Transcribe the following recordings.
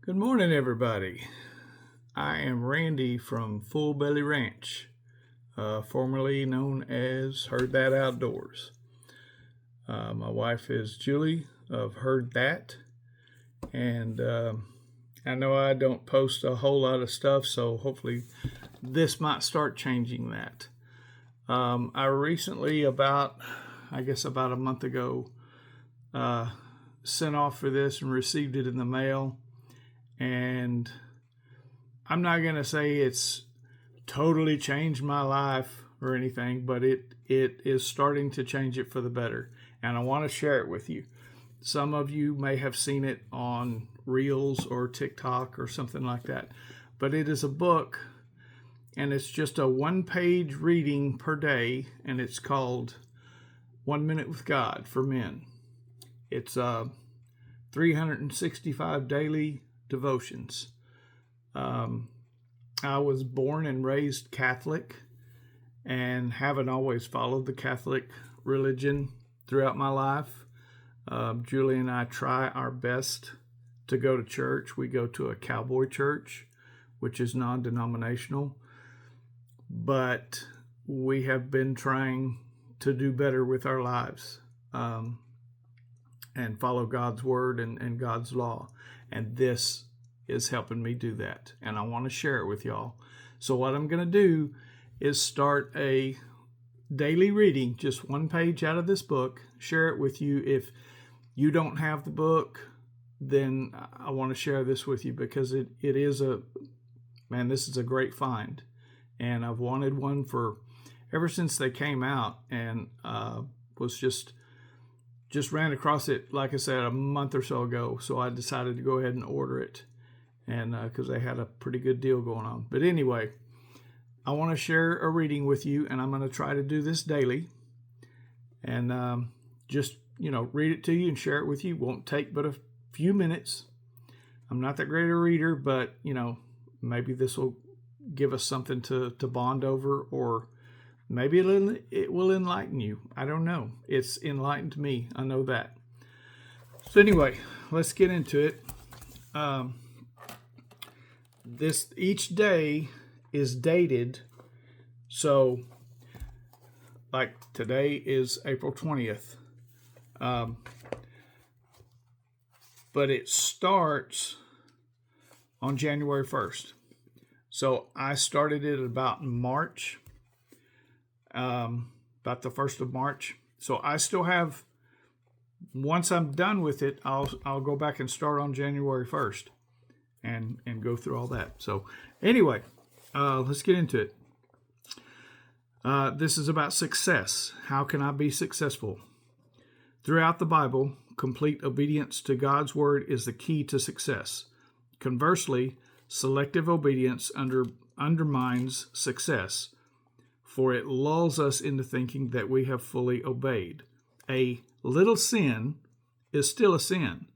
Good morning, everybody. I am Randy from Full Belly Ranch, formerly known as Heard That Outdoors. My wife is Julie of Heard That, and I know I don't post a whole lot of stuff, so hopefully this might start changing that. I recently, about a month ago, sent off for this and received it in the mail. And I'm not going to say it's totally changed my life or anything, but it is starting to change it for the better. And I want to share it with you. Some of you may have seen it on Reels or TikTok or something like that. But it is a book, and it's just a one-page reading per day, and it's called 1 Minute with God for Men. It's 365 daily devotions. I was born and raised Catholic and haven't always followed the Catholic religion throughout my life. Julie and I try our best to go to church. We go to a cowboy church, which is non-denominational, but we have been trying to do better with our lives and follow God's word and God's law. And this is helping me do that. And I want to share it with y'all. So what I'm going to do is start a daily reading, just one page out of this book, share it with you. If you don't have the book, then I want to share this with you because it is this is a great find. And I've wanted one for ever since they came out, and was just ran across it, like I said, a month or so ago. So I decided to go ahead and order it, and because they had a pretty good deal going on. But anyway, I want to share a reading with you, and I'm going to try to do this daily, and just read it to you and share it with you. Won't take but a few minutes. I'm not that great a reader, but maybe this will give us something to bond over, or maybe it will enlighten you. I don't know. It's enlightened me. I know that. So anyway, let's get into it. Each day is dated. So, like today is April 20th. But it starts on January 1st. So I started it about March. About the 1st of March. So I still have, once I'm done with it, I'll go back and start on January 1st and go through all that. So anyway, let's get into it. This is about success. How can I be successful? Throughout the Bible, complete obedience to God's word is the key to success. Conversely, selective obedience undermines success, for it lulls us into thinking that we have fully obeyed. A little sin is still a sin,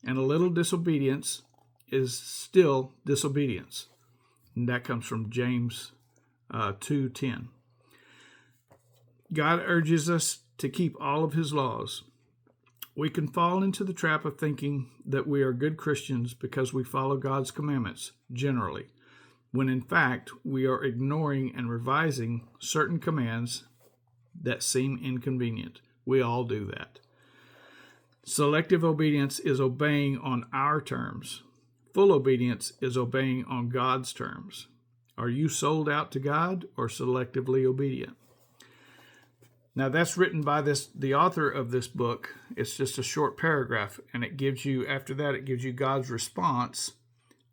and a little disobedience is still disobedience. And that comes from James 2:10. God urges us to keep all of his laws. We can fall into the trap of thinking that we are good Christians because we follow God's commandments generally, when in fact we are ignoring and revising certain commands that seem inconvenient. We all do that. Selective obedience is obeying on our terms. Full obedience is obeying on God's terms. Are you sold out to God or selectively obedient? Now that's written by the author of this book. It's just a short paragraph, and it gives you God's response,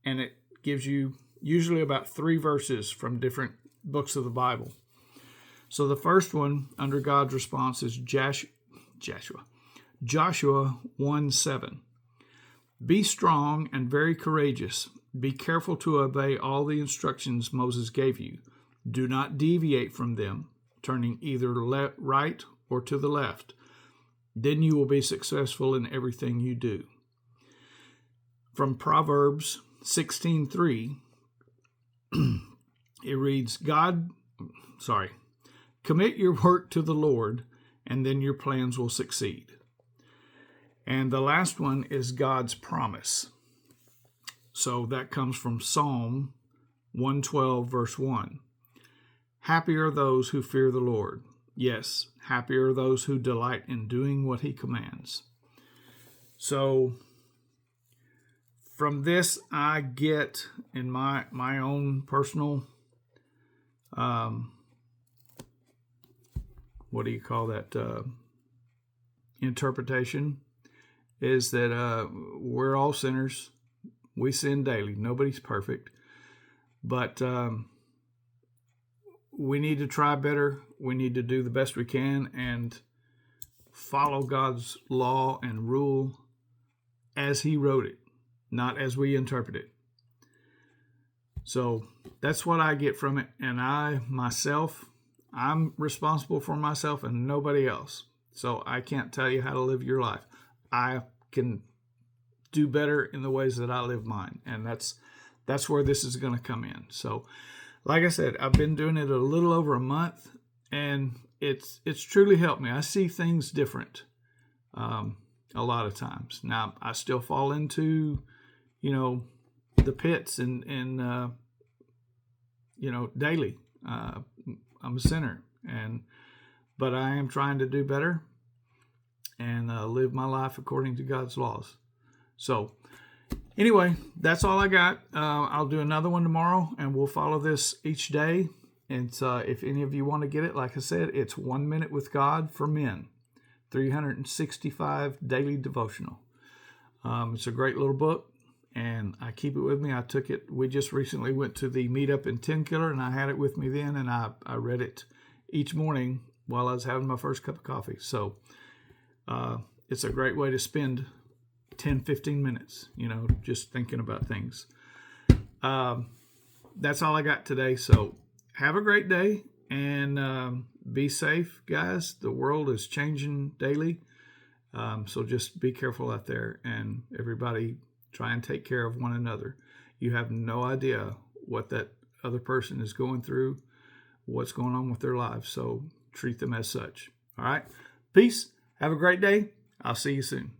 and it gives you usually about 3 verses from different books of the Bible. So the first one under God's response is Joshua 1:7. Be strong and very courageous. Be careful to obey all the instructions Moses gave you. Do not deviate from them, turning either right or to the left. Then you will be successful in everything you do. From Proverbs 16:3, it reads, commit your work to the Lord, and then your plans will succeed. And the last one is God's promise. So that comes from Psalm 112, verse 1. Happy are those who fear the Lord. Yes, happy are those who delight in doing what he commands. So from this, I get in my own personal, what do you call that, interpretation, is that we're all sinners. We sin daily. Nobody's perfect. But we need to try better. We need to do the best we can and follow God's law and rule as he wrote it, not as we interpret it. So that's what I get from it. And I'm responsible for myself and nobody else. So I can't tell you how to live your life. I can do better in the ways that I live mine. And that's where this is going to come in. So like I said, I've been doing it a little over a month, and it's truly helped me. I see things different a lot of times. Now, I still fall into, the pits and daily. I'm a sinner, but I am trying to do better and live my life according to God's laws. So anyway, that's all I got. I'll do another one tomorrow, and we'll follow this each day. And if any of you want to get it, like I said, it's 1 Minute with God for Men, 365 daily devotional. It's a great little book, and I keep it with me. I took it. We just recently went to the meetup in Tenkiller, and I had it with me then, and I read it each morning while I was having my first cup of coffee. So it's a great way to spend 10-15 minutes, just thinking about things. That's all I got today. So have a great day, and be safe, guys. The world is changing daily. So just be careful out there, and everybody try and take care of one another. You have no idea what that other person is going through, what's going on with their lives. So treat them as such. All right. Peace. Have a great day. I'll see you soon.